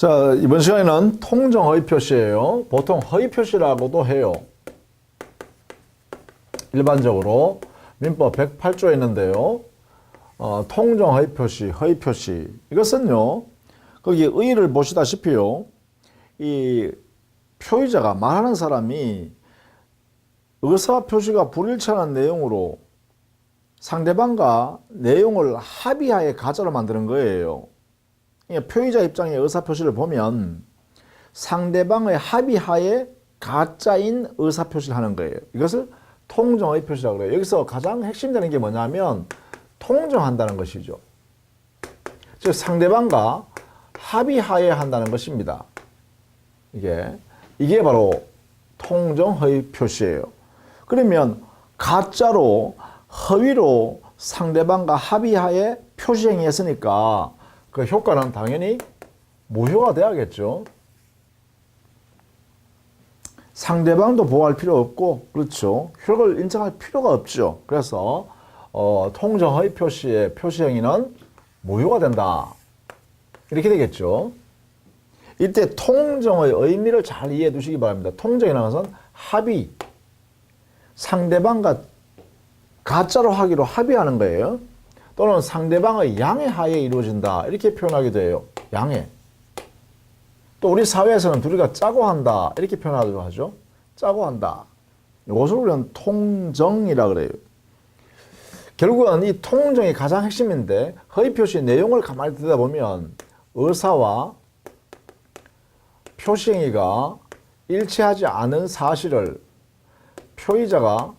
자, 이번 시간에는 통정 허위 표시예요. 보통 허위 표시라고도 해요. 일반적으로 민법 108조에 있는데요. 통정 허위 표시, 허위 표시. 이것은요, 거기 의의를 보시다시피요. 이 표의자가 말하는 사람이 의사 표시가 불일치하는 내용으로 상대방과 내용을 합의하에 가짜로 만드는 거예요. 표의자 입장의 의사표시를 보면 상대방의 합의하에 가짜인 의사표시를 하는 거예요. 이것을 통정의 표시라고 그래요. 여기서 가장 핵심되는 게 뭐냐면 통정한다는 것이죠. 즉 상대방과 합의하에 한다는 것입니다. 이게 바로 통정의 표시예요. 그러면 가짜로 허위로 상대방과 합의하에 표시행위했으니까 그 효과는 당연히 무효가 돼야겠죠. 상대방도 보호할 필요 없고, 그렇죠. 효력을 인정할 필요가 없죠. 그래서 통정허위 표시의 표시행위는 무효가 된다. 이렇게 되겠죠. 이때 통정의 의미를 잘 이해해 두시기 바랍니다. 통정이라는 것은 합의, 상대방과 가짜로 하기로 합의하는 거예요. 또는 상대방의 양해하에 이루어진다. 이렇게 표현하기도 해요. 양해. 또 우리 사회에서는 둘이가 짜고 한다. 이렇게 표현하기도 하죠. 짜고 한다. 이것을 우리는 통정이라 그래요. 결국은 이 통정이 가장 핵심인데 허위 표시의 내용을 가만히 듣다 보면 의사와 표시행위가 일치하지 않은 사실을 표의자가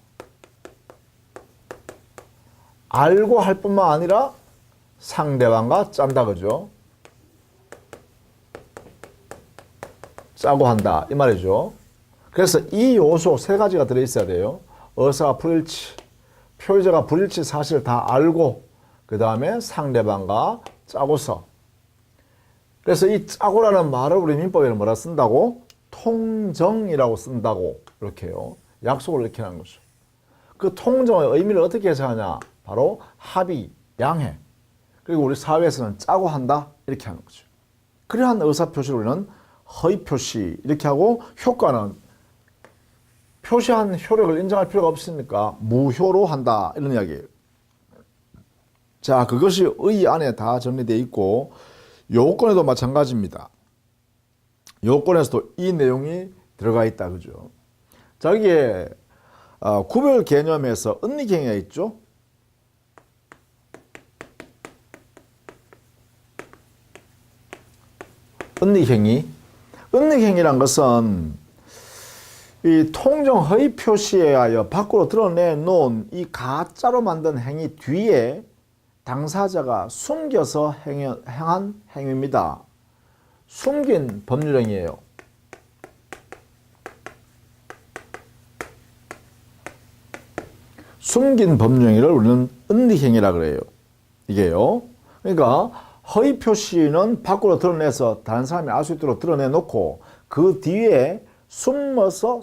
알고 할 뿐만 아니라 상대방과 짠다, 그죠? 짜고 한다, 이 말이죠. 그래서 이 요소 세 가지가 들어있어야 돼요. 의사가 불일치, 표의자가 불일치 사실을 다 알고, 그 다음에 상대방과 짜고서. 그래서 이 짜고라는 말을 우리 민법에는 뭐라 쓴다고? 통정이라고 쓴다고, 이렇게요. 약속을 이렇게 하는 거죠. 그 통정의 의미를 어떻게 해석하냐? 바로 합의, 양해. 그리고 우리 사회에서는 짜고 한다. 이렇게 하는 거죠. 그러한 의사표시를 우리는 허위표시 이렇게 하고 효과는 표시한 효력을 인정할 필요가 없으니까 무효로 한다. 이런 이야기예요. 자, 그것이 의 안에 다 정리되어 있고 요건에도 마찬가지입니다. 요건에서도 이 내용이 들어가 있다. 그죠? 자, 여기에 구별 개념에서 은닉행위가 있죠. 은닉행위. 은닉행위란 것은 이 통정 허위 표시에 의하여 밖으로 드러내놓은 이 가짜로 만든 행위 뒤에 당사자가 숨겨서 행한 행위입니다. 숨긴 법률행위예요. 숨긴 법률행위를 우리는 은닉행위라 그래요. 이게요. 그러니까 허위 표시는 밖으로 드러내서 다른 사람이 알 수 있도록 드러내놓고 그 뒤에 숨겨서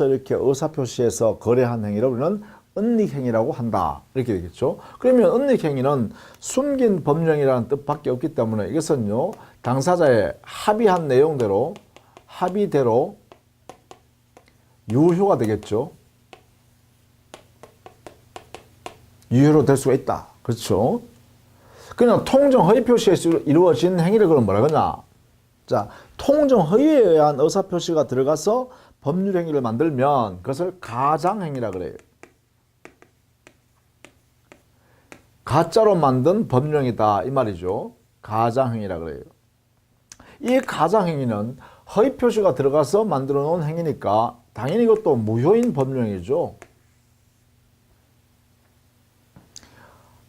이렇게 의사표시해서 거래한 행위를 우리는 은닉행위라고 한다. 이렇게 되겠죠. 그러면 은닉행위는 숨긴 법령이라는 뜻밖에 없기 때문에 이것은요, 당사자의 합의한 내용대로, 합의대로 유효가 되겠죠. 유효로 될 수가 있다. 그렇죠. 그냥 통정 허위 표시에서 이루어진 행위를 그럼 뭐라 그러냐? 자, 통정 허위에 의한 의사 표시가 들어가서 법률 행위를 만들면 그것을 가장 행위라 그래요. 가짜로 만든 법률 행위다 이 말이죠. 가장 행위라 그래요. 이 가장 행위는 허위 표시가 들어가서 만들어 놓은 행위니까 당연히 이것도 무효인 법률 행위죠.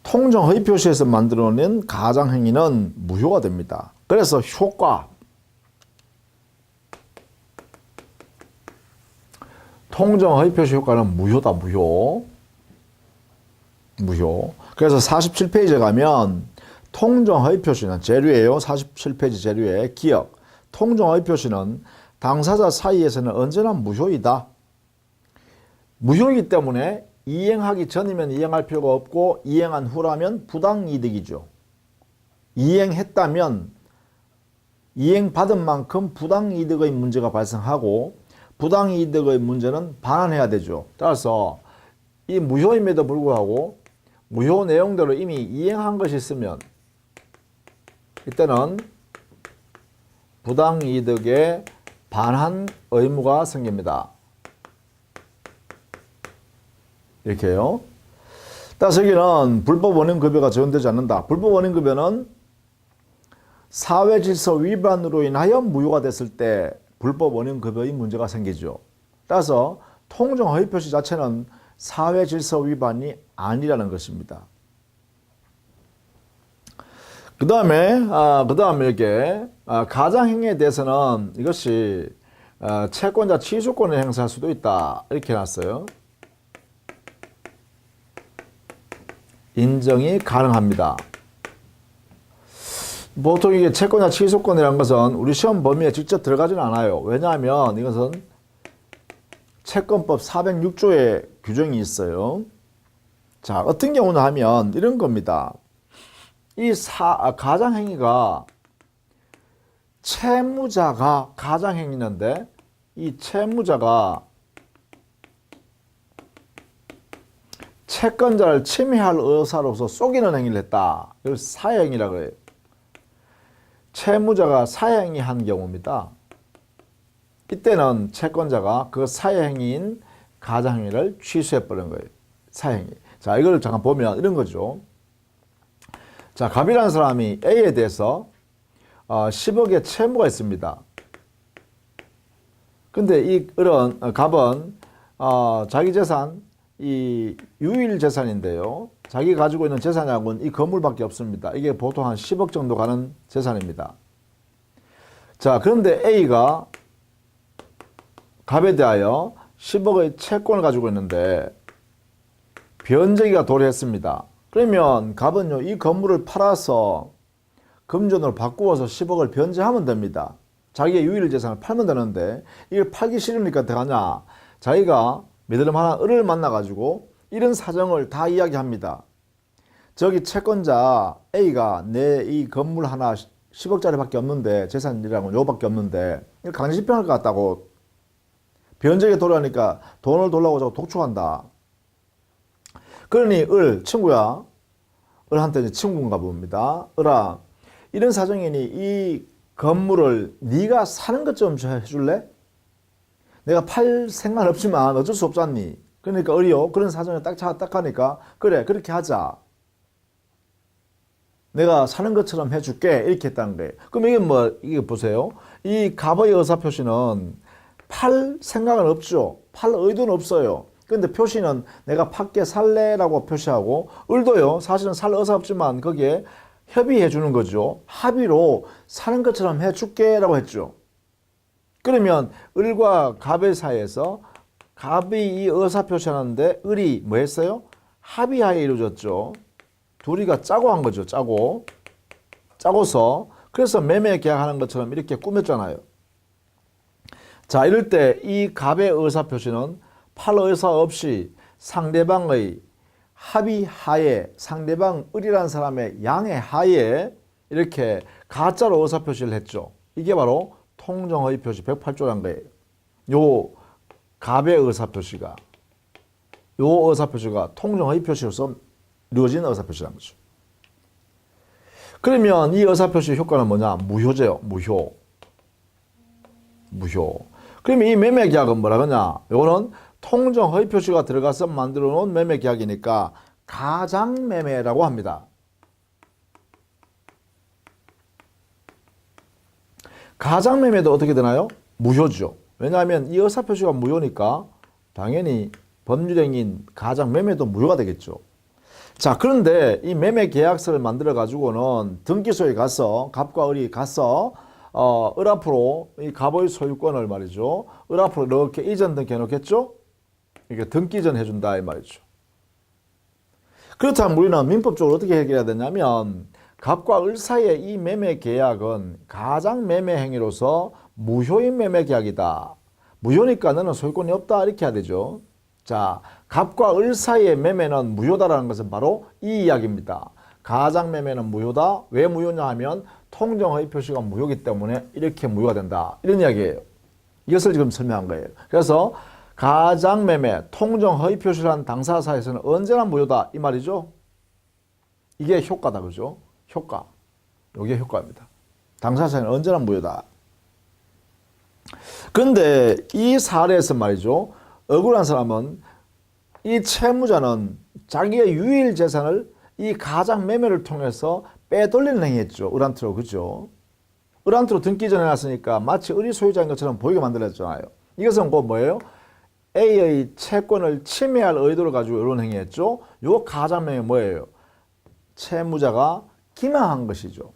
통정 허위 표시에서 만들어낸 가장행위는 무효가 됩니다. 그래서 효과. 통정 허위 표시 효과는 무효다, 무효. 무효. 그래서 47페이지에 가면 통정 허위 표시는 재료예요. 47페이지 재료에 기억. 통정 허위 표시는 당사자 사이에서는 언제나 무효이다. 무효이기 때문에 이행하기 전이면 이행할 필요가 없고 이행한 후라면 부당이득이죠. 이행했다면 이행받은 만큼 부당이득의 문제가 발생하고 부당이득의 문제는 반환해야 되죠. 따라서 이 무효임에도 불구하고 무효 내용대로 이미 이행한 것이 있으면 이때는 부당이득의 반환 의무가 생깁니다. 이렇게요. 따라서 여기는 불법 원인급여가 적용되지 않는다. 불법 원인급여는 사회질서 위반으로 인하여 무효가 됐을 때 불법 원인급여의 문제가 생기죠. 따라서 통정허위 표시 자체는 사회질서 위반이 아니라는 것입니다. 그 다음에 이렇게 가장행위에 대해서는 이것이 채권자 취소권을 행사할 수도 있다 이렇게 해놨어요. 인정이 가능합니다. 보통 이게 채권자 취소권이라는 것은 우리 시험 범위에 직접 들어가지는 않아요. 왜냐하면 이것은 채권법 406조에 규정이 있어요. 자, 어떤 경우는 하면 이런 겁니다. 이 가장행위가 채무자가 가장행위인데 이 채무자가 채권자를 침해할 의사로서 속이는 행위를 했다. 이걸 사행위라고 해요. 채무자가 사행위 한 경우입니다. 이때는 채권자가 그 사행위인 가장행위를 취소해버린 거예요. 사행위. 자, 이걸 잠깐 보면 이런 거죠. 자, 갑이라는 사람이 A에 대해서 10억의 채무가 있습니다. 근데 이 갑은 자기 재산, 이 유일 재산인데요. 자기가 가지고 있는 재산량은 이 건물밖에 없습니다. 이게 보통 한 10억 정도 가는 재산입니다. 자, 그런데 A가 갑에 대하여 10억의 채권을 가지고 있는데 변제기가 도래했습니다. 그러면 갑은요, 이 건물을 팔아서 금전으로 바꾸어서 10억을 변제하면 됩니다. 자기의 유일 재산을 팔면 되는데 이걸 팔기 싫으니까 어떡하냐. 자기가 믿을만 하나 을을 만나가지고 이런 사정을 다 이야기합니다. 저기 채권자 A가 내 이 건물 하나 10억짜리 밖에 없는데 재산이라고 요거밖에 없는데 이걸 강제집행할 것 같다고 변제에 돌아가니까 돈을 돌라고 자꾸 독촉한다. 그러니 친구야, 을한테 이제 친구인가 봅니다. 을아, 이런 사정이니 이 건물을 네가 사는 것 좀 해줄래? 내가 팔 생각 없지만 어쩔 수 없잖니. 그러니까 을이요, 그런 사정을 딱 하니까 그래, 그렇게 하자. 내가 사는 것처럼 해줄게. 이렇게 했다는 거예요. 그럼 이게 보세요. 이 갑의 의사표시는 팔 생각은 없죠. 팔 의도는 없어요. 근데 표시는 내가 팔게 살래라고 표시하고, 을도요, 사실은 살 의사 없지만 거기에 협의해 주는 거죠. 합의로 사는 것처럼 해줄게 라고 했죠. 그러면 을과 갑의 사이에서 갑이 이 의사표시하는데 을이 뭐 했어요? 합의하에 이루어졌죠. 둘이가 짜고 한 거죠. 짜고서 그래서 매매 계약하는 것처럼 이렇게 꾸몄잖아요. 자, 이럴 때 이 갑의 의사표시는 팔 의사 없이 상대방의 합의하에, 상대방 을이라는 사람의 양해 하에 이렇게 가짜로 의사표시를 했죠. 이게 바로 통정허위 표시 108조란 거예요. 요 갑의 의사표시가, 요 의사표시가 통정허위 표시로서 이루어진 의사표시라는 거죠. 그러면 이 의사표시 효과는 뭐냐? 무효제요. 무효. 그러면 이 매매계약은 뭐라 그러냐? 요거는 통정허위 표시가 들어가서 만들어 놓은 매매계약이니까 가장매매라고 합니다. 가장매매도 어떻게 되나요? 무효죠. 왜냐하면 이 의사표시가 무효니까 당연히 법률행위인 가장매매도 무효가 되겠죠. 자, 그런데 이 매매계약서를 만들어 가지고는 등기소에 가서 갑과 을이 가서 을 앞으로 이 갑의 소유권을 말이죠. 을 앞으로 이렇게 이전 등기해 놓겠죠? 이게 등기전 해준다 이 말이죠. 그렇다면 우리는 민법적으로 어떻게 해결해야 되냐면 갑과 을 사이의 이 매매 계약은 가장 매매 행위로서 무효인 매매 계약이다. 무효니까 너는 소유권이 없다 이렇게 해야 되죠. 자, 갑과 을 사이의 매매는 무효다라는 것은 바로 이 이야기입니다. 가장매매는 무효다. 왜 무효냐 하면 통정허위 표시가 무효이기 때문에 이렇게 무효가 된다. 이런 이야기예요. 이것을 지금 설명한 거예요. 그래서 가장매매, 통정허위 표시란 당사자에서는 언제나 무효다. 이 말이죠. 이게 효과다. 그죠? 효과. 이게 효과입니다. 당사자에는 언제나 무효다. 그런데 이 사례에서 말이죠. 억울한 사람은 이 채무자는 자기의 유일 재산을 이 가장매매를 통해서 빼돌리는 행위했죠. 을한테로. 그죠? 을한테로 등기 전해놨으니까 마치 을이 소유자인 것처럼 보이게 만들었잖아요. 이것은 곧 뭐예요? A의 채권을 침해할 의도를 가지고 이런 행위했죠. 요 가장매매 뭐예요? 채무자가 기망한 것이죠.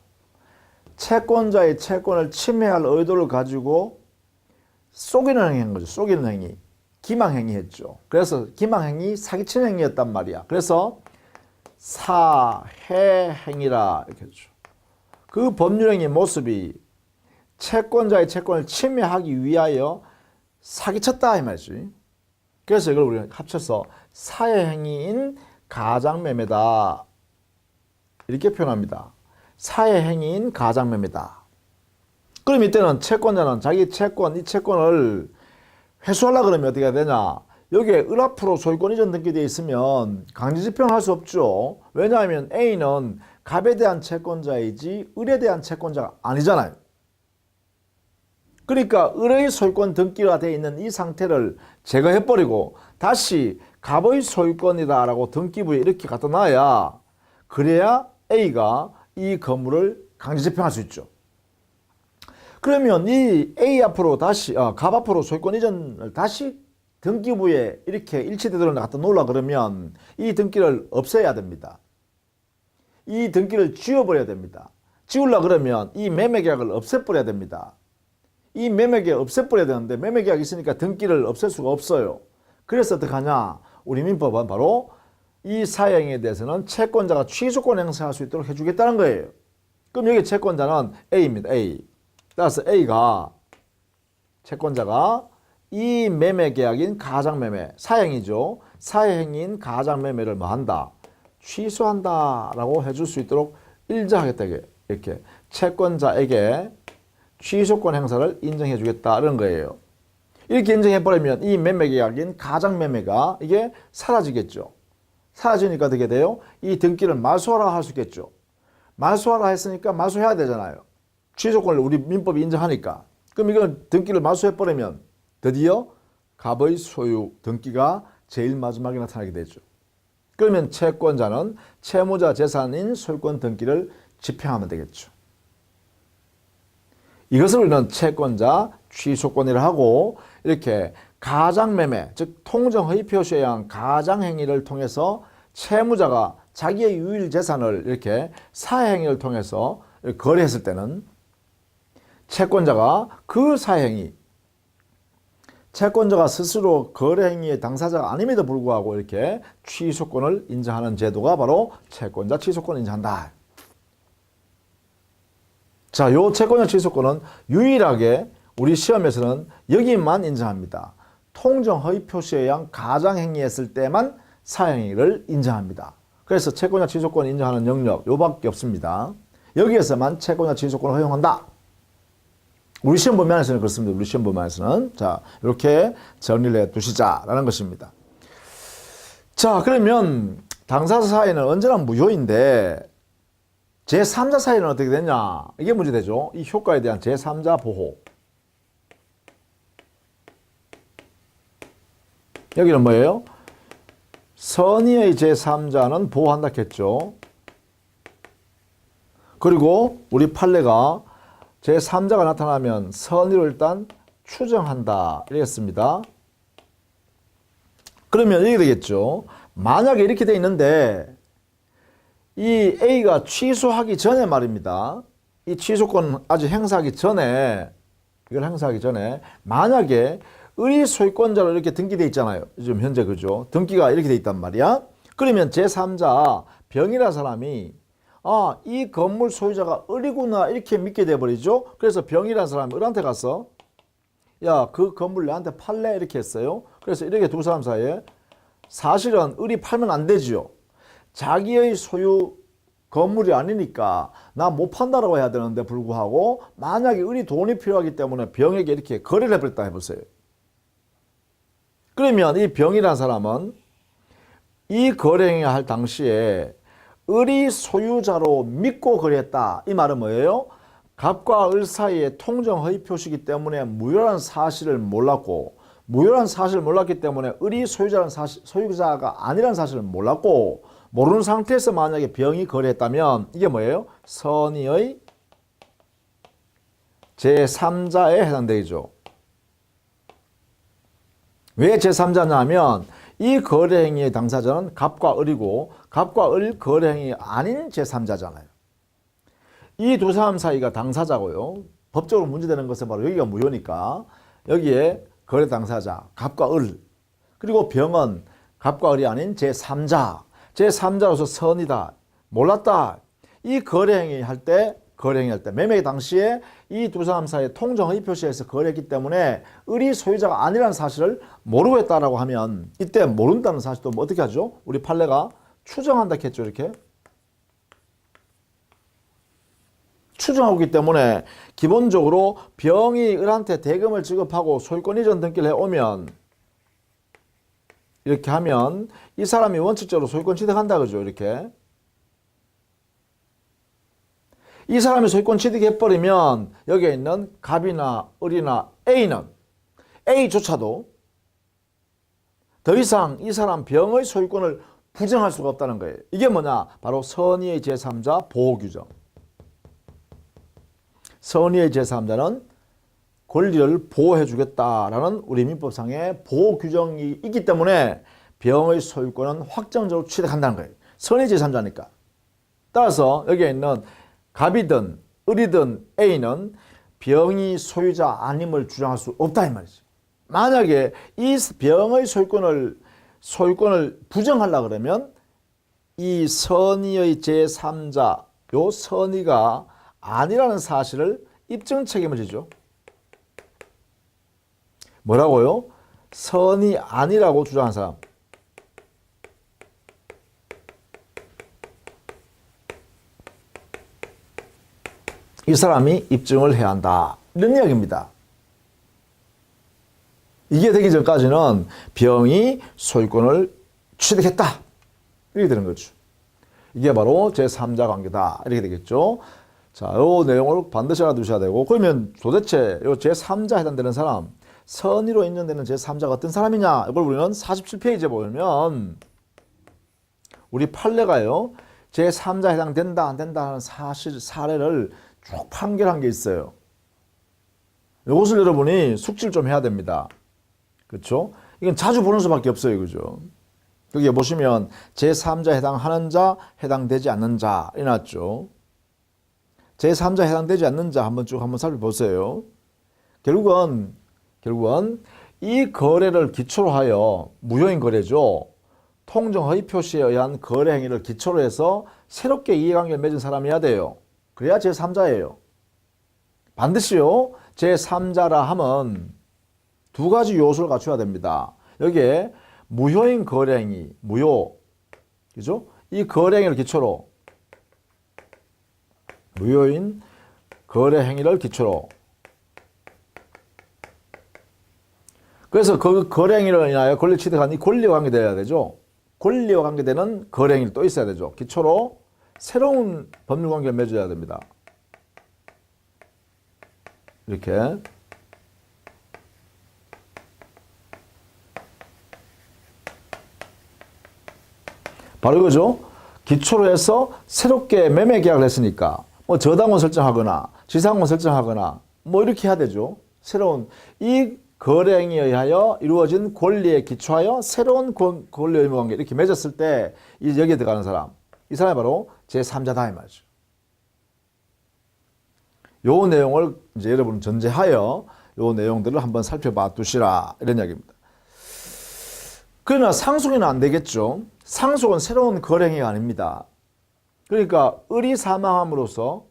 채권자의 채권을 침해할 의도를 가지고 속이는 행위한 거죠. 속이는 행위. 기망행위 했죠. 그래서 기망행위 사기치는 행위였단 말이야. 그래서 사해행위라 이렇게 했죠. 그 법률행위 모습이 채권자의 채권을 침해하기 위하여 사기쳤다 이 말이지. 그래서 이걸 우리가 합쳐서 사해행위인 가장매매다 이렇게 표현합니다. 사해행위인 가장매매다. 그럼 이때는 채권자는 자기 채권, 이 채권을 회수하려고 그러면 어떻게 해야 되냐? 여기에 을 앞으로 소유권 이전 등기되어 있으면 강제집행할 수 없죠. 왜냐하면 A는 갑에 대한 채권자이지 을에 대한 채권자가 아니잖아요. 그러니까 을의 소유권 등기가 되어 있는 이 상태를 제거해버리고 다시 갑의 소유권이다 라고 등기부에 이렇게 갖다 놔야 그래야 A가 이 건물을 강제집행할 수 있죠. 그러면 이 A 앞으로 다시 갑 앞으로 소유권 이전을 다시 등기부에 이렇게 일치되도록 갖다 놓으려 그러면 이 등기를 없애야 됩니다. 이 등기를 지워버려야 됩니다. 지우려 그러면 이 매매계약을 없애버려야 됩니다. 이 매매계약 없애버려야 되는데 매매계약이 있으니까 등기를 없앨 수가 없어요. 그래서 어떻게 하냐? 우리 민법은 바로 이 사행에 대해서는 채권자가 취소권 행사할 수 있도록 해주겠다는 거예요. 그럼 여기 채권자는 A입니다. A. 따라서 A가 채권자가 이 매매계약인 가장매매, 사행이죠. 사행인 가장매매를 뭐 한다? 취소한다 라고 해줄 수 있도록 일자하겠다. 이렇게 채권자에게 취소권 행사를 인정해 주겠다는 거예요. 이렇게 인정해버리면 이 매매계약인 가장매매가 이게 사라지겠죠. 사라지니까 어떻게 돼요? 이 등기를 말소하라 할 수 있겠죠. 말소하라 했으니까 말소해야 되잖아요. 취소권을 우리 민법이 인정하니까. 그럼 이걸 등기를 말소해버리면 드디어 갑의 소유 등기가 제일 마지막에 나타나게 되죠. 그러면 채권자는 채무자 재산인 소유권 등기를 집행하면 되겠죠. 이것을 우리는 채권자 취소권이라 하고 이렇게 가장매매, 즉 통정허위 표시에 의한 가장행위를 통해서 채무자가 자기의 유일 재산을 이렇게 사행위를 통해서 거래했을 때는 채권자가 그 사행위, 채권자가 스스로 거래행위의 당사자가 아님에도 불구하고 이렇게 취소권을 인정하는 제도가 바로 채권자 취소권을 인정한다. 자, 요 채권자 취소권은 유일하게 우리 시험에서는 여기만 인정합니다. 통정허위 표시에 의한 가장행위했을 때만 사행위를 인정합니다. 그래서 채권자 취소권 인정하는 영역 요밖에 없습니다. 여기에서만 채권자 취소권을 허용한다. 우리 시험 범위안에서는 그렇습니다. 우리 시험 범위안에서는. 자, 이렇게 정리를 해 두시자라는 것입니다. 자, 그러면 당사자 사이는 언제나 무효인데 제3자 사이는 어떻게 되냐? 이게 문제되죠. 이 효과에 대한 제3자 보호. 여기는 뭐예요? 선의의 제3자는 보호한다 했죠. 그리고 우리 판례가 제3자가 나타나면 선의를 일단 추정한다 이랬습니다. 그러면 이렇게 되겠죠. 만약에 이렇게 돼 있는데 이 A가 취소하기 전에 말입니다. 이 취소권 아직 행사하기 전에, 이걸 행사하기 전에 만약에 을이 소유권자로 이렇게 등기돼 있잖아요. 지금 현재 그죠? 등기가 이렇게 돼 있단 말이야. 그러면 제3자 병이라는 사람이 이 건물 소유자가 을이구나 이렇게 믿게 돼버리죠. 그래서 병이라는 사람이 을한테 가서 야, 그 건물 내한테 팔래 이렇게 했어요. 그래서 이렇게 두 사람 사이에 사실은 을이 팔면 안 되지요. 자기의 소유 건물이 아니니까 나 못 판다라고 해야 되는데 불구하고 만약에 을이 돈이 필요하기 때문에 병에게 이렇게 거래를 해버렸다 해보세요. 그러면 이 병이라는 사람은 이 거래행위 할 당시에 을이 소유자로 믿고 거래했다. 이 말은 뭐예요? 갑과 을 사이에 통정 허위 표시이기 때문에 무효라는 사실을 몰랐고, 무효라는 사실을 몰랐기 때문에 을이 소유자가 아니라는 사실을 몰랐고, 모르는 상태에서 만약에 병이 거래했다면 이게 뭐예요? 선의의 제3자에 해당되죠. 왜 제3자냐 하면 이 거래행위의 당사자는 갑과 을이고 갑과 을 거래행위 아닌 제3자잖아요. 이 두 사람 사이가 당사자고요. 법적으로 문제되는 것은 바로 여기가 무효니까 여기에 거래 당사자 갑과 을, 그리고 병은 갑과 을이 아닌 제3자, 제3자로서 선이다, 몰랐다. 이 거래행위 할 때 매매 당시에 이 두 사람 사이에 통정허위 표시에서 거래했기 때문에 을이 소유자가 아니라는 사실을 모르고 했다라고 하면 이때 모른다는 사실도 뭐 어떻게 하죠? 우리 판례가 추정한다 했죠. 이렇게 추정하고 있기 때문에 기본적으로 병이 을한테 대금을 지급하고 소유권 이전 등기를 해오면 이렇게 하면 이 사람이 원칙적으로 소유권 취득한다 그죠. 이렇게 이 사람이 소유권 취득해버리면 여기에 있는 갑이나 을이나 A는 A조차도 더 이상 이 사람 병의 소유권을 부정할 수가 없다는 거예요. 이게 뭐냐? 바로 선의의 제3자 보호규정. 선의의 제3자는 권리를 보호해 주겠다라는 우리 민법상의 보호규정이 있기 때문에 병의 소유권은 확정적으로 취득한다는 거예요. 선의의 제3자니까. 따라서 여기에 있는 갑이든 을이든 A는 병이 소유자 아님을 주장할 수 없다 이 말이죠. 만약에 이 병의 소유권을 부정하려고 그러면 이 선의의 제3자, 요 선의가 아니라는 사실을 입증 책임을 지죠. 뭐라고요? 선의 아니라고 주장한 사람. 이 사람이 입증을 해야 한다. 이런 이야기입니다. 이게 되기 전까지는 병이 소유권을 취득했다. 이렇게 되는 거죠. 이게 바로 제3자 관계다. 이렇게 되겠죠. 자, 요 내용을 반드시 알아두셔야 되고, 그러면 도대체 요 제3자에 해당되는 사람, 선의로 인정되는 제3자가 어떤 사람이냐? 이걸 우리는 47페이지에 보면 우리 판례가요, 제3자에 해당된다, 안 된다 하는 사례를 쭉 판결한 게 있어요. 이것을 여러분이 숙지를 좀 해야 됩니다. 그렇죠? 이건 자주 보는 수밖에 없어요. 그죠? 여기 보시면 제3자에 해당하는 자, 해당되지 않는 자 이놨죠. 제3자에 해당되지 않는 자 한번 살펴보세요. 결국은 이 거래를 기초로 하여 무효인 거래죠. 통정허위 표시에 의한 거래 행위를 기초로 해서 새롭게 이해관계를 맺은 사람이어야 돼요. 그래야 제3자예요. 반드시요. 제3자라 하면 두 가지 요소를 갖춰야 됩니다. 여기에 무효인 거래행위, 무효, 그죠? 이 거래행위를 기초로, 무효인 거래행위를 기초로. 그래서 그 거래행위를 인하여 권리 취득한 이 권리와 관계되어야 되죠. 권리와 관계되는 거래행위를 또 있어야 되죠. 기초로 새로운 법률관계를 맺어야 됩니다. 이렇게. 바로 이거죠. 기초로 해서 새롭게 매매 계약을 했으니까 뭐 저당권 설정하거나 지상권 설정하거나 뭐 이렇게 해야 되죠. 새로운 이 거래행위에 의하여 이루어진 권리에 기초하여 새로운 권리 의무 관계 이렇게 맺었을 때 여기에 들어가는 사람, 이 사람이 바로 제3자다 이 말이죠. 요 내용을 이제 여러분 전제하여 요 내용들을 한번 살펴봐 두시라 이런 이야기입니다. 그러나 상속은 안 되겠죠. 상속은 새로운 거래행위가 아닙니다. 그러니까 을이 사망함으로써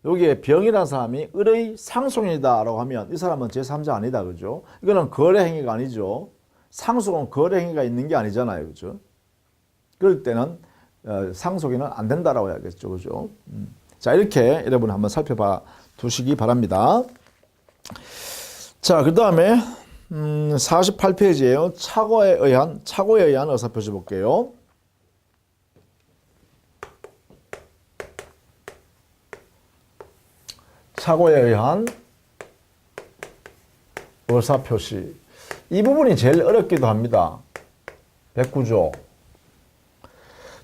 여기에 병이라는 사람이 을의 상속인이다라고 하면 이 사람은 제3자 아니다. 그죠? 이거는 거래행위가 아니죠. 상속은 거래행위가 있는 게 아니잖아요. 그죠? 그럴 때는 상속인은 안 된다라고 해야겠죠. 그죠? 자, 이렇게 여러분 한번 살펴봐 두시기 바랍니다. 자, 그 다음에 48페이지에요. 착오에 의한 의사표시 볼게요. 착오에 의한 의사표시. 이 부분이 제일 어렵기도 합니다. 109조.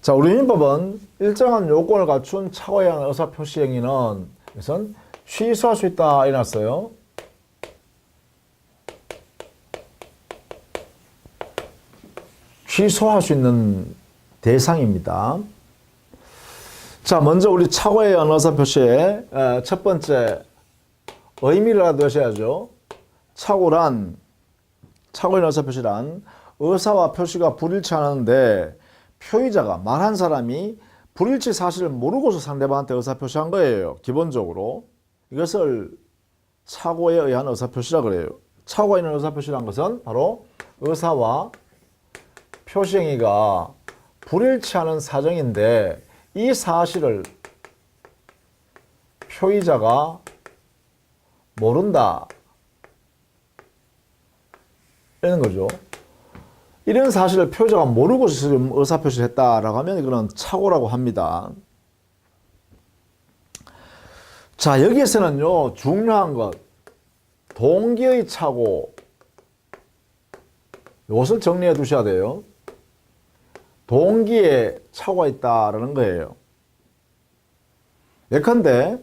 자, 우리 민법은 일정한 요건을 갖춘 착오에 의한 의사표시 행위는 우선 취소할 수 있다 이랬어요. 취소할 수 있는 대상입니다. 자, 먼저 우리 착오에 의한 의사표시의 첫 번째 의미를 알아두셔야죠. 착오에 의한 의사표시란 의사와 표시가 불일치하는데 표의자가 말한 사람이 불일치 사실을 모르고서 상대방한테 의사표시한 거예요. 기본적으로. 이것을 착오에 의한 의사표시라 그래요. 착오에 의한 의사표시란 것은 바로 의사와 표시행위가 불일치하는 사정인데 이 사실을 표의자가 모른다. 이런 거죠. 이런 사실을 표의자가 모르고 지금 의사표시를 했다라고 하면 이거는 착오라고 합니다. 자, 여기에서는요, 중요한 것, 동기의 착오, 이것을 정리해 두셔야 돼요. 동기에 착오가 있다라는 거예요. 예컨대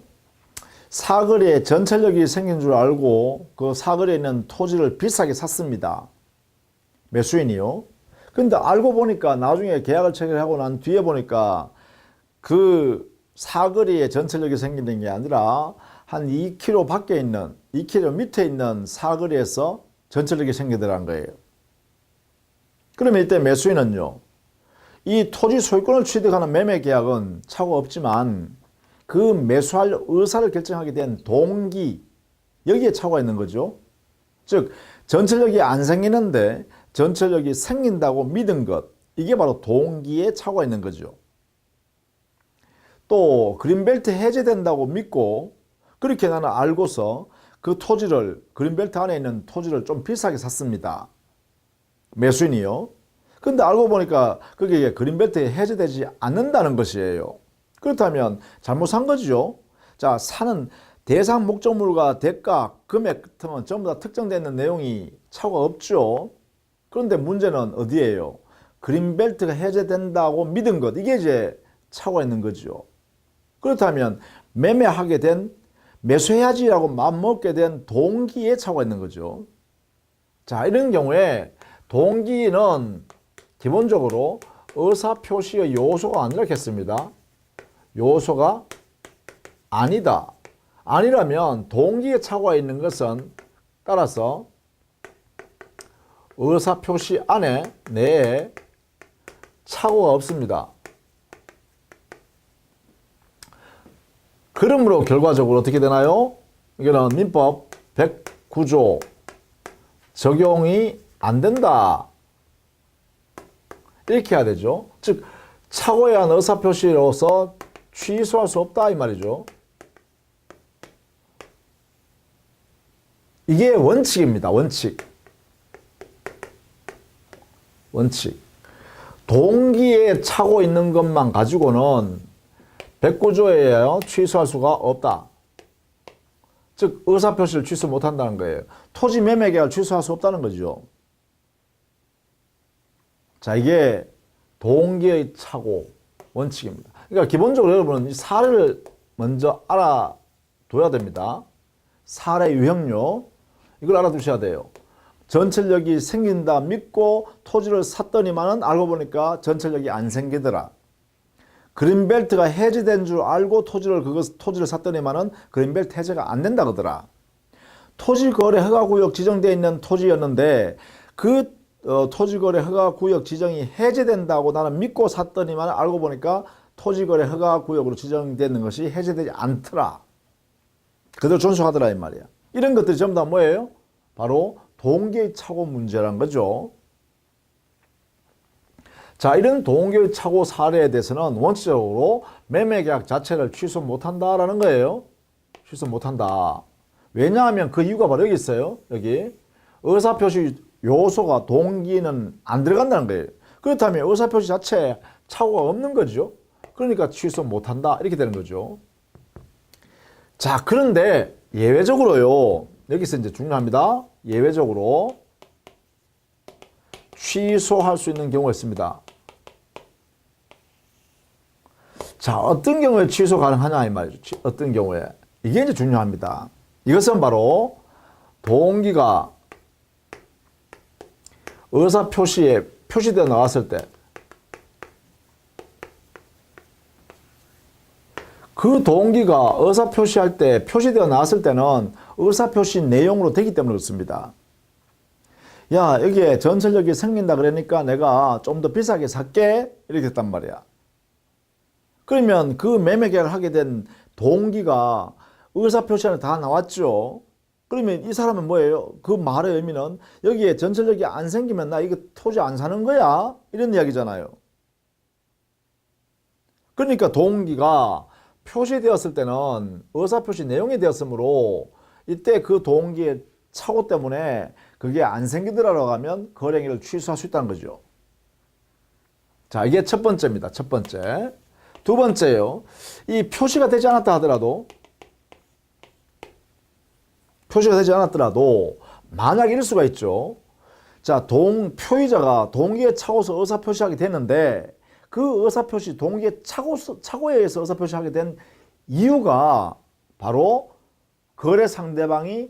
사거리에 전철역이 생긴 줄 알고 그 사거리에 있는 토지를 비싸게 샀습니다. 매수인이요. 근데 알고 보니까 나중에 계약을 체결하고 난 뒤에 보니까 그 사거리에 전철역이 생기는 게 아니라 한 2km 밖에 있는 2km 밑에 있는 사거리에서 전철역이 생기더라는 거예요. 그러면 이때 매수인은요, 이 토지 소유권을 취득하는 매매 계약은 착오 없지만 그 매수할 의사를 결정하게 된 동기, 여기에 착오가 있는 거죠. 즉 전철역이 안 생기는데 전철역이 생긴다고 믿은 것, 이게 바로 동기에 착오가 있는 거죠. 또 그린벨트 해제된다고 믿고 그렇게 나는 알고서 그 토지를, 그린벨트 안에 있는 토지를 좀 비싸게 샀습니다. 매수인이요. 근데 알고 보니까 그게 그린벨트에 해제되지 않는다는 것이에요. 그렇다면 잘못 산 거죠. 자, 사는 대상 목적물과 대가, 금액 같으면 전부 다 특정되어 있는 내용이 착오가 없죠. 그런데 문제는 어디예요? 그린벨트가 해제된다고 믿은 것, 이게 이제 착오가 있는 거죠. 그렇다면 매매하게 된, 매수해야지라고 마음먹게 된 동기에 착오가 있는 거죠. 자, 이런 경우에 동기는 기본적으로 의사표시의 요소가 아니라 했습니다. 요소가 아니다. 아니라면 동기에 착오가 있는 것은 따라서 의사표시 안에 내에 착오가 없습니다. 그러므로 결과적으로 어떻게 되나요? 이거는 민법 109조 적용이 안 된다. 이렇게 해야 되죠. 즉 착오에 의한 의사표시로서 취소할 수 없다 이 말이죠. 이게 원칙입니다. 원칙. 동기에 차고 있는 것만 가지고는 109조에 취소할 수가 없다. 즉 의사표시를 취소 못한다는 거예요. 토지 매매 계약을 취소할 수 없다는 거죠. 자, 이게 동기의 착오 원칙입니다. 그러니까 기본적으로 여러분은 이 사례를 먼저 알아둬야 됩니다. 사례 유형료 이걸 알아두셔야 돼요. 전철역이 생긴다 믿고 토지를 샀더니만은 알고 보니까 전철역이 안 생기더라. 그린벨트가 해제된 줄 알고 토지를 샀더니만은 그린벨트 해제가 안 된다 그러더라. 토지거래 허가구역 지정되어 있는 토지였는데 그 토지거래 허가구역 지정이 해제된다고 나는 믿고 샀더니만 알고 보니까 토지거래 허가구역으로 지정되는 것이 해제되지 않더라. 그대로 존속하더라 이 말이야. 이런 것들이 전부 다 뭐예요? 바로 동기의 착오 문제란 거죠. 자, 이런 동기의 착오 사례에 대해서는 원칙적으로 매매계약 자체를 취소 못한다라는 거예요. 취소 못한다. 왜냐하면 그 이유가 바로 여기 있어요. 여기 의사표시 요소가 동기는 안 들어간다는 거예요. 그렇다면 의사표시 자체에 착오가 없는 거죠. 그러니까 취소 못한다 이렇게 되는 거죠. 자, 그런데 예외적으로요. 여기서 이제 중요합니다. 예외적으로 취소할 수 있는 경우가 있습니다. 자, 어떤 경우에 취소 가능하냐 이 말이죠. 어떤 경우에. 이게 이제 중요합니다. 이것은 바로 동기가 의사표시에 표시되어 나왔을 때 그 동기가 의사표시할 때 표시되어 나왔을 때는 의사표시 내용으로 되기 때문에 그렇습니다. 야, 여기에 전철역이 생긴다 그러니까 내가 좀 더 비싸게 살게 이렇게 했단 말이야. 그러면 그 매매 계약을 하게 된 동기가 의사표시 안에 다 나왔죠. 그러면 이 사람은 뭐예요? 그 말의 의미는 여기에 전철역이 안 생기면 나 이거 토지 안 사는 거야 이런 이야기잖아요. 그러니까 동기가 표시되었을 때는 의사표시 내용이 되었으므로 이때 그 동기의 착오 때문에 그게 안 생기더라고 하면 거래행위를 취소할 수 있다는 거죠. 자, 이게 첫 번째입니다. 첫 번째. 두 번째요. 이 표시가 되지 않았다 하더라도 만약 이럴 수가 있죠. 자, 표의자가 동기에 착오서 의사표시하게 됐는데 그 의사표시 동기의 착오에 의해서 의사표시하게 된 이유가 바로 거래 상대방이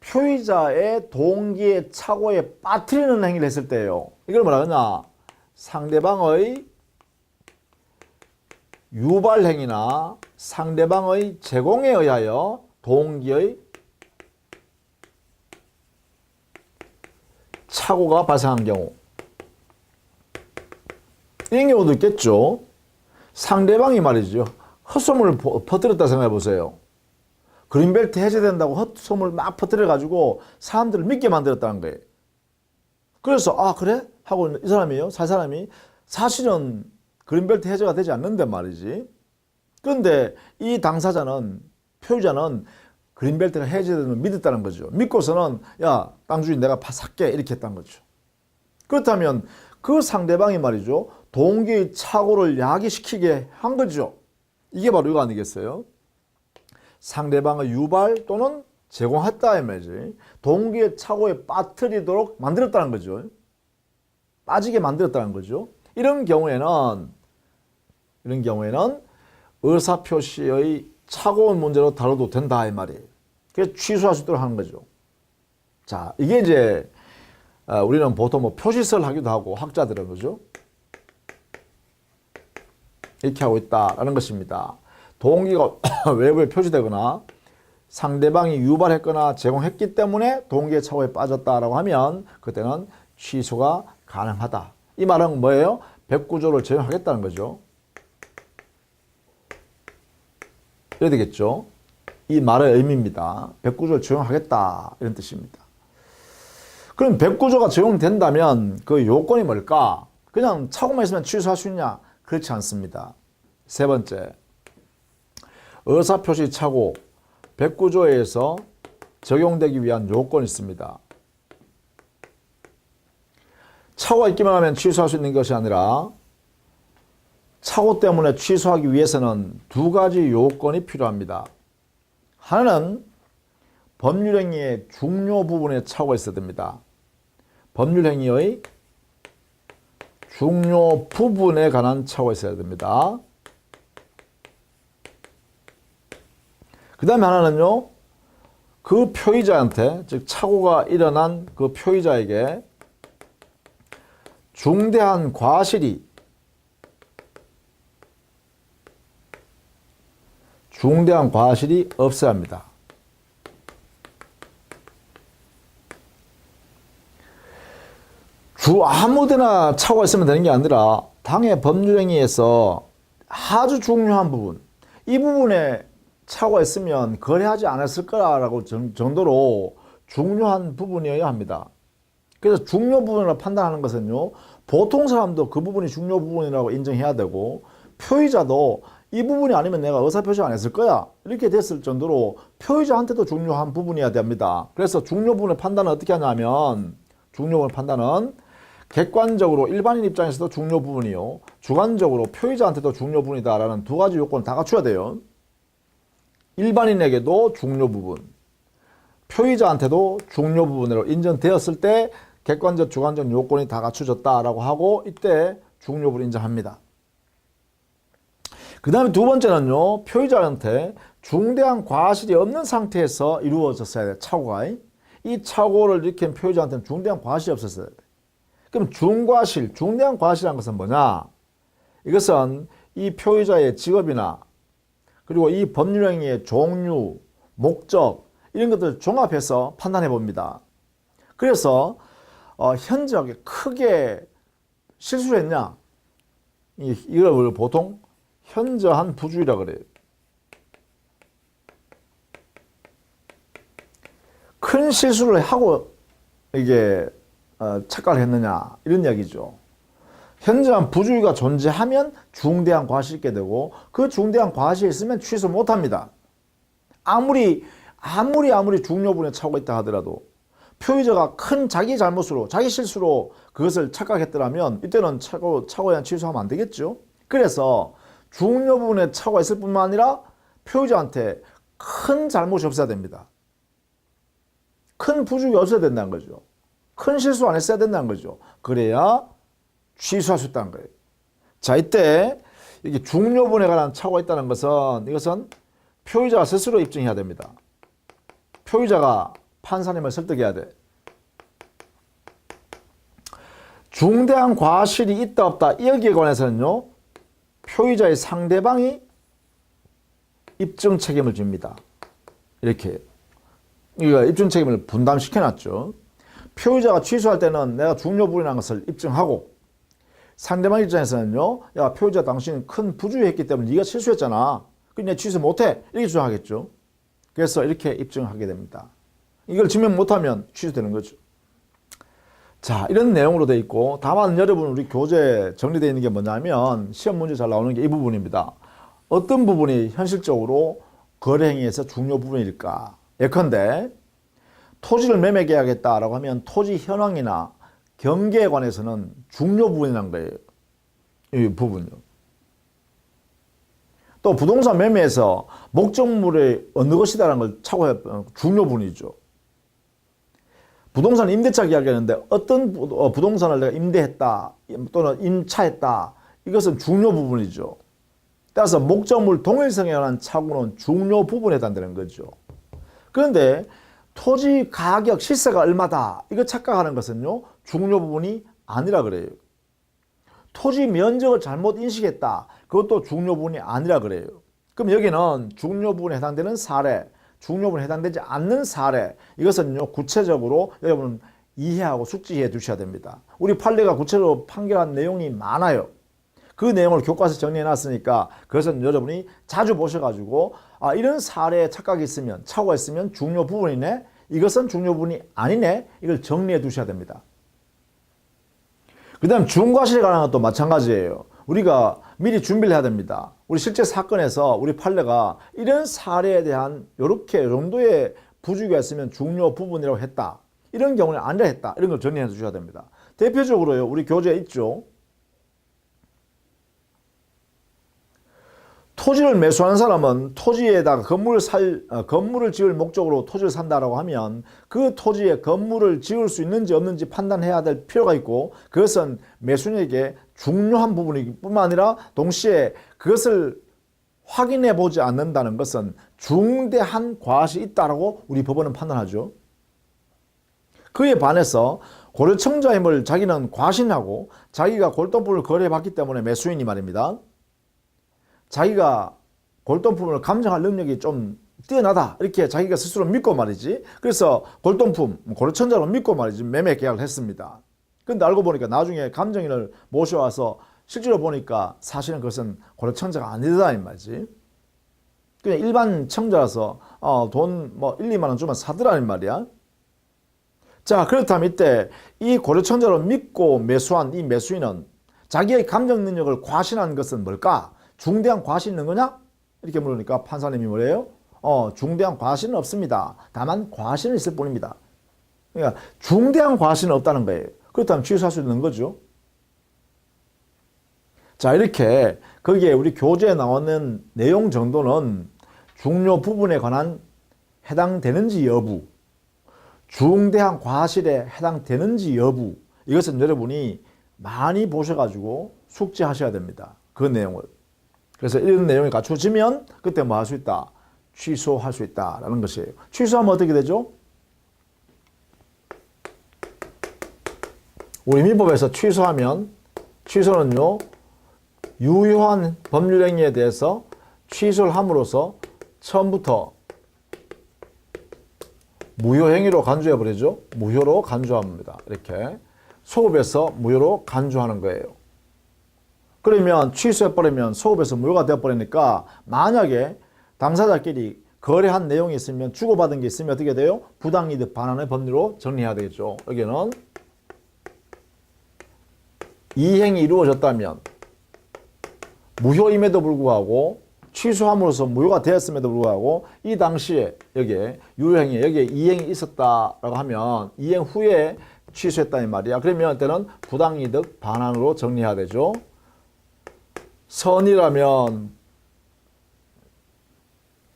표의자의 동기의 착오에 빠뜨리는 행위를 했을 때예요. 이걸 뭐라 그러냐? 상대방의 유발 행위나 상대방의 제공에 의하여 동기의 착오가 발생한 경우. 이런 경우도 있겠죠. 상대방이 말이죠. 헛소문을 퍼뜨렸다 생각해 보세요. 그린벨트 해제된다고 헛소문을 막 퍼뜨려가지고 사람들을 믿게 만들었다는 거예요. 그래서 아 그래? 하고 이 사람이요. 살 사람이 사실은 그린벨트 해제가 되지 않는단 말이지. 그런데 이 당사자는 표의자는 그린벨트가 해제되는 걸 믿었다는 거죠. 믿고서는 야 땅 주인 내가 살게 이렇게 했다는 거죠. 그렇다면 그 상대방이 말이죠. 동기의 착오를 야기시키게 한 거죠. 이게 바로 이거 아니겠어요? 상대방의 유발 또는 제공했다 이 말이지. 동기의 착오에 빠뜨리도록 만들었다는 거죠. 빠지게 만들었다는 거죠. 이런 경우에는 의사표시의 착오 문제로 다뤄도 된다 이 말이에요. 그래서 취소할 수 있도록 하는 거죠. 자, 이게 이제 우리는 보통 뭐 표시서를 하기도 하고 학자들은 그죠? 이렇게 하고 있다라는 것입니다. 동기가 외부에 표시되거나 상대방이 유발했거나 제공했기 때문에 동기의 착오에 빠졌다라고 하면 그때는 취소가 가능하다. 이 말은 뭐예요? 109조를 적용하겠다는 거죠. 이래야 되겠죠. 이 말의 의미입니다. 109조를 적용하겠다 이런 뜻입니다. 그럼 109조가 적용된다면 그 요건이 뭘까? 그냥 착오만 있으면 취소할 수 있냐? 그렇지 않습니다. 세 번째, 의사표시 착오 109조에서 적용되기 위한 요건이 있습니다. 착오가 있기만 하면 취소할 수 있는 것이 아니라 착오 때문에 취소하기 위해서는 두 가지 요건이 필요합니다. 하나는 법률행위의 중요 부분에 착오가 있어야 됩니다. 법률행위의 중요 부분에 관한 착오가 있어야 됩니다. 그 다음에 하나는요, 그 표의자한테, 즉 착오가 일어난 그 표의자에게 중대한 과실이 없어야 합니다. 아무데나 착오가 있으면 되는 게 아니라 당의 법률행위에서 아주 중요한 부분, 이 부분에 착오가 있으면 거래하지 않았을 거라고 정도로 중요한 부분이어야 합니다. 그래서 중요 부분을 판단하는 것은요, 보통 사람도 그 부분이 중요 부분이라고 인정해야 되고 표의자도 이 부분이 아니면 내가 의사표시 안 했을 거야 이렇게 됐을 정도로 표의자한테도 중요한 부분이어야 됩니다. 그래서 중요 부분의 판단은 어떻게 하냐면 중요 부분 판단은 객관적으로 일반인 입장에서도 중요 부분이요 주관적으로 표의자한테도 중요 부분이다라는 두 가지 요건을 다 갖춰야 돼요. 일반인에게도 중요 부분, 표의자한테도 중요 부분으로 인정되었을 때 객관적 주관적 요건이 다 갖춰졌다라고 하고 이때 중요 부분을 인정합니다. 그 다음에 두 번째는요, 표의자한테 중대한 과실이 없는 상태에서 이루어졌어야 돼, 착오가. 이 착오를 일으킨 표의자한테는 중대한 과실이 없었어야 돼. 그럼 중과실, 중대한 과실이라는 것은 뭐냐? 이것은 이 표의자의 직업이나 그리고 이 법률행위의 종류, 목적 이런 것들을 종합해서 판단해 봅니다. 그래서 현저하게 크게 실수를 했냐? 이걸 우리가 보통 현저한 부주의라 그래요. 큰 실수를 하고 이게 착각을 했느냐 이런 이야기죠. 현저한 부주의가 존재하면 중대한 과실이 있게 되고 그 중대한 과실이 있으면 취소 못합니다. 아무리 중요 부분에 착오가 있다 하더라도 표의자가 큰 자기 잘못으로 자기 실수로 그것을 착각했더라면 이때는 착오에 대한 취소하면 안 되겠죠. 그래서 중요 부분에 착오가 있을 뿐만 아니라 표의자한테 큰 잘못이 없어야 됩니다. 큰 부주의가 없어야 된다는 거죠. 큰 실수 안 했어야 된다는 거죠. 그래야 취소할 수 있다는 거예요. 자, 이때 이게 중요 부분에 관한 착오가 있다는 것은 이것은 표의자가 스스로 입증해야 됩니다. 표의자가 판사님을 설득해야 돼. 중대한 과실이 있다 없다 여기에 관해서는요, 표의자의 상대방이 입증 책임을 집니다. 이렇게 이거 입증 책임을 분담시켜 놨죠. 표의자가 취소할 때는 내가 중요 부분이라는 것을 입증하고 상대방 입장에서는요, 야 표의자 당신 큰 부주의했기 때문에 네가 실수했잖아. 그럼 내가 취소 못해 이렇게 주장하겠죠. 그래서 이렇게 입증하게 됩니다. 이걸 증명 못하면 취소되는 거죠. 자, 이런 내용으로 되어 있고 다만 여러분 우리 교재에 정리되어 있는 게 뭐냐면 시험 문제 잘 나오는 게 이 부분입니다. 어떤 부분이 현실적으로 거래 행위에서 중요 부분일까? 예컨대 토지를 매매 계약했다라고 하면 토지 현황이나 경계에 관해서는 중요 부분이라는 거예요. 이 부분요. 또 부동산 매매에서 목적물이 어느 것이다라는 걸 착오해 중요 부분이죠. 부동산 임대차 계약이었는데 어떤 부동산을 내가 임대했다 또는 임차했다 이것은 중요 부분이죠. 따라서 목적물 동일성에 관한 착오는 중요 부분에 해당되는 거죠. 그런데 토지 가격 시세가 얼마다 이거 착각하는 것은요 중요 부분이 아니라 그래요. 토지 면적을 잘못 인식했다 그것도 중요 부분이 아니라 그래요. 그럼 여기는 중요 부분에 해당되는 사례, 중요 부분에 해당되지 않는 사례 이것은요 구체적으로 여러분은 이해하고 숙지해 두셔야 됩니다. 우리 판례가 구체적으로 판결한 내용이 많아요. 그 내용을 교과서에 정리해 놨으니까 그것은 여러분이 자주 보셔가지고 이런 사례에 착각이 있으면 착오가 있으면 중요 부분이네 이것은 중요 부분이 아니네 이걸 정리해 두셔야 됩니다. 그 다음 중과실에 관한 것도 마찬가지예요. 우리가 미리 준비를 해야 됩니다. 우리 실제 사건에서 우리 판례가 이런 사례에 대한 이렇게 정도의 부주의가 있으면 중요 부분이라고 했다. 이런 경우는 아니라 했다. 이런 걸 정리해 주셔야 됩니다. 대표적으로요. 우리 교재에 있죠. 토지를 매수하는 사람은 토지에다가 건물을 지을 목적으로 토지를 산다라고 하면 그 토지에 건물을 지을 수 있는지 없는지 판단해야 될 필요가 있고 그것은 매수인에게 중요한 부분이기 뿐만 아니라 동시에 그것을 확인해 보지 않는다는 것은 중대한 과실이 있다라고 우리 법원은 판단하죠. 그에 반해서 고려청자임을 자기는 과신하고 자기가 골동품을 거래해봤기 때문에 매수인이 말입니다. 자기가 골동품을 감정할 능력이 좀 뛰어나다 이렇게 자기가 스스로 믿고 말이지. 그래서 골동품 고려청자로 믿고 말이지 매매 계약을 했습니다. 근데 알고 보니까 나중에 감정인을 모셔와서 실제로 보니까 사실은 그것은 고려청자가 아니다 이 말이지. 그냥 일반 청자라서 돈 1, 2만 원 주면 사더라는 말이야. 자, 그렇다면 이때 이 고려청자로 믿고 매수한 이 매수인은 자기의 감정 능력을 과신한 것은 뭘까? 중대한 과신이 있는 거냐? 이렇게 물으니까 판사님이 뭐래요? 중대한 과신은 없습니다. 다만 과신은 있을 뿐입니다. 그러니까 중대한 과신은 없다는 거예요. 그렇다면 취소할 수 있는 거죠. 자, 이렇게 거기에 우리 교재에 나오는 내용 정도는 중요 부분에 관한 해당되는지 여부, 중대한 과실에 해당되는지 여부, 이것은 여러분이 많이 보셔가지고 숙지하셔야 됩니다. 그 내용을. 그래서 이런 내용이 갖춰지면 그때 뭐 할 수 있다? 취소할 수 있다라는 것이에요. 취소하면 어떻게 되죠? 우리 민법에서 취소하면 취소는요, 유효한 법률행위에 대해서 취소를 함으로써 처음부터 무효행위로 간주해버리죠. 무효로 간주합니다. 이렇게 소급해서 무효로 간주하는 거예요. 그러면 취소해버리면 소급해서 무효가 되어버리니까 만약에 당사자끼리 거래한 내용이 있으면 주고받은 게 있으면 어떻게 돼요? 부당이득 반환의 법리로 정리해야 되겠죠. 여기는 이행이 이루어졌다면 무효임에도 불구하고 취소함으로써 무효가 되었음에도 불구하고 이 당시에 여기에 유효행위 여기에 이행이 있었다라고 하면 이행 후에 취소했다는 말이야. 그러면 이때는 부당이득 반환으로 정리해야 되죠. 선이라면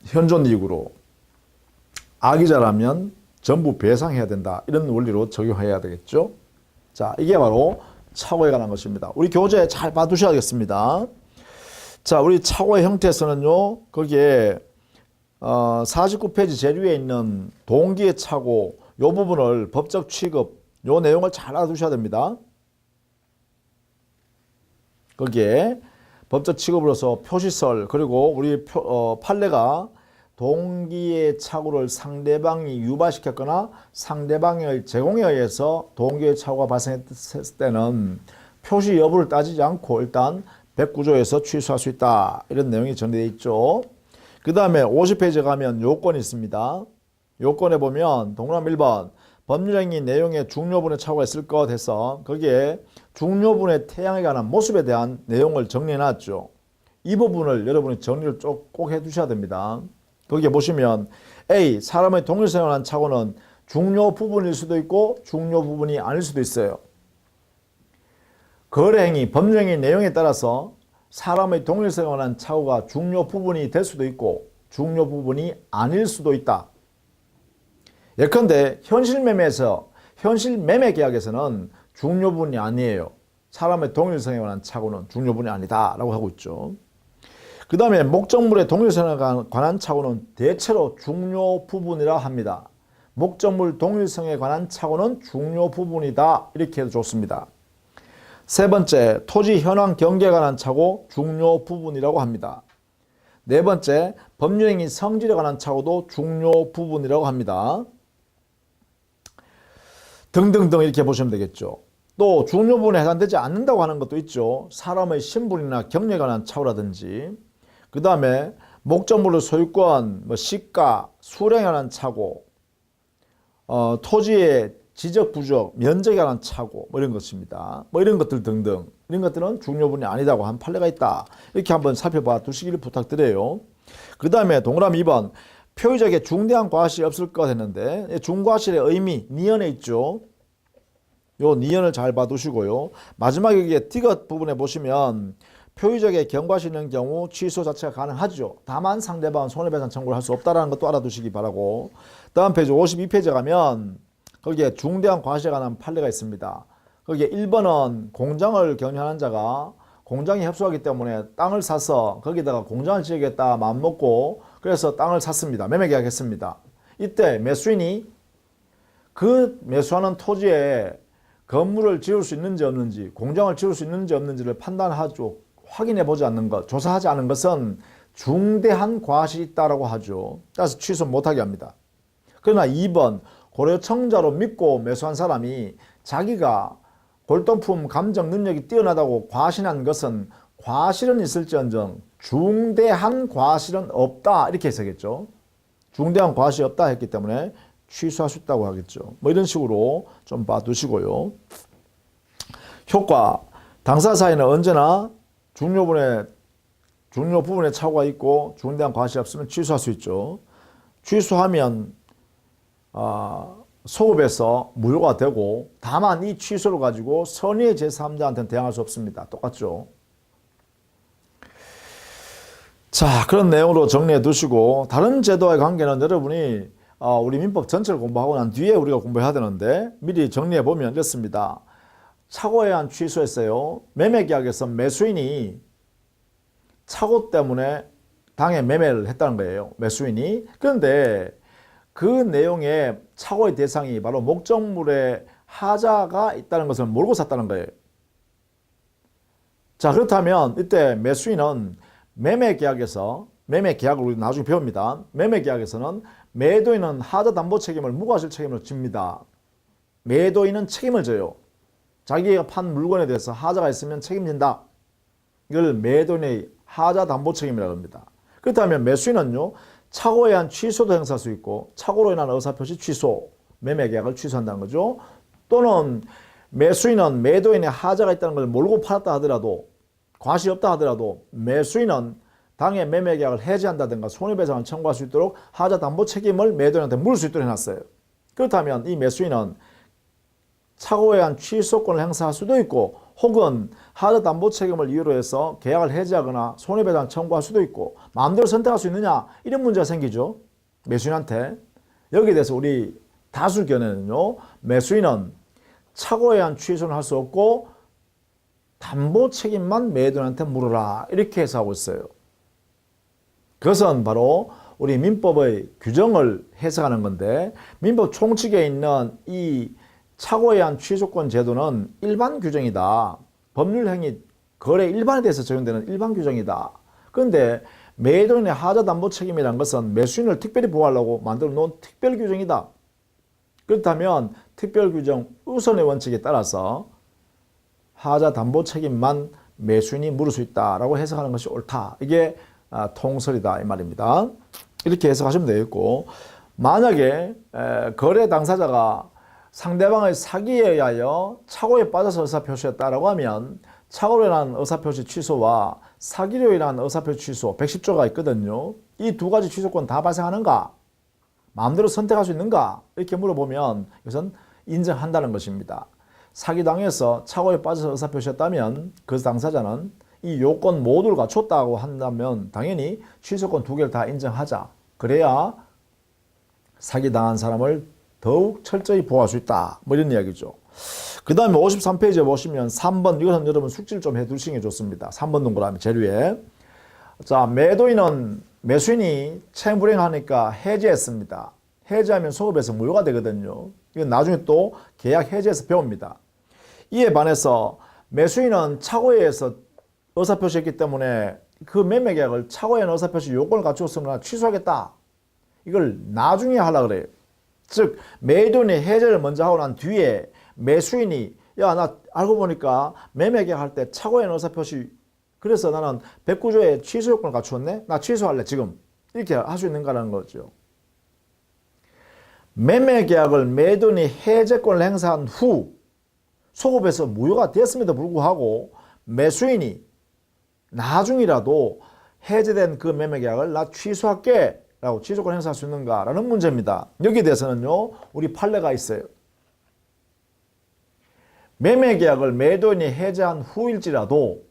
현존이익으로, 악의자라면 전부 배상해야 된다. 이런 원리로 적용해야 되겠죠. 자, 이게 바로 착오에 관한 것입니다. 우리 교재 잘 봐두셔야겠습니다. 자, 우리 착오의 형태에서는요, 거기에 49페이지 제일 위에 있는 동기의 착오, 요 부분을 법적 취급, 요 내용을 잘 알아두셔야 됩니다. 거기에 법적 취급으로서 표시설, 그리고 우리 판례가 동기의 착오를 상대방이 유발시켰거나 상대방의 제공에 의해서 동기의 착오가 발생했을 때는 표시 여부를 따지지 않고 일단 109조에서 취소할 수 있다. 이런 내용이 정리되어 있죠. 그 다음에 50페이지에 가면 요건이 있습니다. 요건에 보면 동그라미 1번 법률행위 내용에 중요분의 착오가 있을 것 해서 거기에 중요분의 태양에 관한 모습에 대한 내용을 정리해놨죠. 이 부분을 여러분이 정리를 꼭 해두셔야 됩니다. 거기에 보시면 A. 사람의 동일성에 관한 착오는 중요 부분일 수도 있고 중요 부분이 아닐 수도 있어요. 거래행위, 법률행위 내용에 따라서 사람의 동일성에 관한 착오가 중요 부분이 될 수도 있고 중요 부분이 아닐 수도 있다. 예컨대 현실매매 계약에서는 중요 부분이 아니에요. 사람의 동일성에 관한 착오는 중요 부분이 아니다 라고 하고 있죠. 그 다음에 목적물의 동일성에 관한 착오는 대체로 중요 부분이라 합니다. 목적물 동일성에 관한 착오는 중요 부분이다 이렇게 해도 좋습니다. 세 번째, 토지 현황 경계에 관한 착오 중요 부분이라고 합니다. 네 번째, 법률행위 성질에 관한 착오도 중요 부분이라고 합니다. 등등등 이렇게 보시면 되겠죠. 또 중요 부분에 해당되지 않는다고 하는 것도 있죠. 사람의 신분이나 경력에 관한 착오라든지, 그 다음에 목적물의 소유권, 시가, 수량에 관한 착오, 토지의 지적 부족, 면적에 관한 착오, 이런 것입니다. 이런 것들 등등. 이런 것들은 중요 부분이 아니다고 한 판례가 있다. 이렇게 한번 살펴봐 두시기를 부탁드려요. 그 다음에 동그라미 2번. 표의적에 중대한 과실이 없을 것 했는데, 중과실의 의미, 니언에 있죠. 요 니언을 잘 봐두시고요. 마지막에 여기에 디귿 부분에 보시면 표의적에 경과실이 있는 경우 취소 자체가 가능하죠. 다만 상대방은 손해배상 청구를 할 수 없다는 것도 알아두시기 바라고. 다음 페이지 52페이지에 가면 거기에 중대한 과실에 관한 판례가 있습니다. 거기에 1번은 공장을 경영하는 자가 공장이 협소하기 때문에 땅을 사서 거기다가 공장을 지으겠다 마음먹고 그래서 땅을 샀습니다. 매매 계약했습니다. 이때 매수인이 그 매수하는 토지에 건물을 지을 수 있는지 없는지, 공장을 지을 수 있는지 없는지를 판단하죠. 확인해 보지 않는 것, 조사하지 않은 것은 중대한 과실이 있다고 하죠. 따라서 취소 못하게 합니다. 그러나 2번 고려청자로 믿고 매수한 사람이 자기가 골동품 감정 능력이 뛰어나다고 과신한 것은 과실은 있을지언정 중대한 과실은 없다 이렇게 해석했죠. 중대한 과실이 없다 했기 때문에 취소할 수 있다고 하겠죠. 뭐 이런 식으로 좀 봐두시고요. 효과. 당사 사이는 언제나 중요 부분에 착오가 있고 중요에 대한 관심이 없으면 취소할 수 있죠. 취소하면 소급에서 무효가 되고, 다만 이 취소를 가지고 선의의 제3자한테는 대항할 수 없습니다. 똑같죠. 자, 그런 내용으로 정리해 두시고, 다른 제도와의 관계는 여러분이 우리 민법 전체를 공부하고 난 뒤에 우리가 공부해야 되는데, 미리 정리해 보면 이렇습니다. 착오에 의한 취소했어요. 매매계약에서 매수인이 착오 때문에 당해 매매를 했다는 거예요. 매수인이. 그런데 그 내용에 착오의 대상이 바로 목적물의 하자가 있다는 것을 모르고 샀다는 거예요. 자, 그렇다면 이때 매수인은 매매계약을 우리 나중에 배웁니다. 매매계약에서는 매도인은 하자 담보 책임을 무과실 책임으로 집니다. 매도인은 책임을 져요. 자기가 판 물건에 대해서 하자가 있으면 책임진다. 이걸 매도인의 하자 담보 책임이라고 합니다. 그렇다면 매수인은요, 착오에 의한 취소도 행사할 수 있고, 착오로 인한 의사표시 취소, 매매계약을 취소한다는 거죠. 또는 매수인은 매도인의 하자가 있다는 걸 모르고 팔았다 하더라도, 과실이 없다 하더라도 매수인은 당해 매매계약을 해지한다든가 손해배상을 청구할 수 있도록 하자 담보 책임을 매도인한테 물을 수 있도록 해놨어요. 그렇다면 이 매수인은 착오에 의한 취소권을 행사할 수도 있고, 혹은 하자 담보 책임을 이유로 해서 계약을 해지하거나 손해배상 청구할 수도 있고, 마음대로 선택할 수 있느냐, 이런 문제가 생기죠. 매수인한테. 여기에 대해서 우리 다수 견해는요, 매수인은 착오에 의한 취소는 할 수 없고 담보 책임만 매도인한테 물어라, 이렇게 해서 하고 있어요. 그것은 바로 우리 민법의 규정을 해석하는 건데, 민법 총칙에 있는 이 착오에 의한 취소권 제도는 일반 규정이다. 법률행위 거래 일반에 대해서 적용되는 일반 규정이다. 그런데 매도인의 하자 담보 책임이라는 것은 매수인을 특별히 보호하려고 만들어 놓은 특별 규정이다. 그렇다면 특별 규정 우선의 원칙에 따라서 하자 담보 책임만 매수인이 물을 수 있다라고 해석하는 것이 옳다. 이게 통설이다 이 말입니다. 이렇게 해석하시면 되겠고, 만약에 거래 당사자가 상대방의 사기에 의하여 착오에 빠져서 의사표시했다라고 하면 착오로 인한 의사표시 취소와 사기로 인한 의사표시 취소 110조가 있거든요. 이 두 가지 취소권 다 발생하는가? 마음대로 선택할 수 있는가? 이렇게 물어보면 이것은 인정한다는 것입니다. 사기당해서 착오에 빠져서 의사표시했다면 그 당사자는 이 요건 모두를 갖췄다고 한다면 당연히 취소권 두 개를 다 인정하자. 그래야 사기당한 사람을 더욱 철저히 보호할 수 있다. 뭐 이런 이야기죠. 그 다음에 53페이지에 보시면 3번, 이것은 여러분 숙지를 좀 해두시는 게 좋습니다. 3번 동그라미 제일 위에. 자, 매수인이 채무 불이행하니까 해지했습니다. 해지하면 소급에서 무효가 되거든요. 이건 나중에 또 계약 해지에서 배웁니다. 이에 반해서 매수인은 착오에 의해서 의사표시했기 때문에 그 매매계약을 착오에 의한 의사표시 요건을 갖추었으면 취소하겠다. 이걸 나중에 하려고 그래요. 즉 매도인이 해제를 먼저 하고 난 뒤에 매수인이 야, 나 알고 보니까 매매계약 할 때 착오에 의한 의사표시, 그래서 나는 109조에 취소 요건을 갖추었네, 나 취소할래 지금, 이렇게 할 수 있는가라는 거죠. 매매계약을 매도인이 해제권을 행사한 후 소급에서 무효가 됐음에도 불구하고 매수인이 나중이라도 해제된 그 매매계약을 나 취소할게 라고 취소권 행사할 수 있는가 라는 문제입니다. 여기에 대해서는요, 우리 판례가 있어요. 매매계약을 매도인이 해제한 후일지라도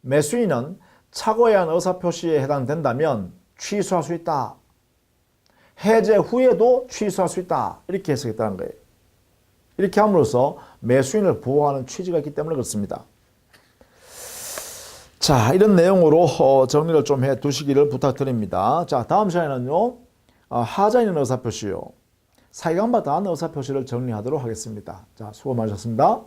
매수인은 착오에 의한 의사표시에 해당된다면 취소할 수 있다. 해제 후에도 취소할 수 있다. 이렇게 해석했다는 거예요. 이렇게 함으로써 매수인을 보호하는 취지가 있기 때문에 그렇습니다. 자, 이런 내용으로 정리를 좀 해 두시기를 부탁드립니다. 자, 다음 시간에는요, 하자 있는 의사표시요, 사기관받아 의사표시를 정리하도록 하겠습니다. 자, 수고 많으셨습니다.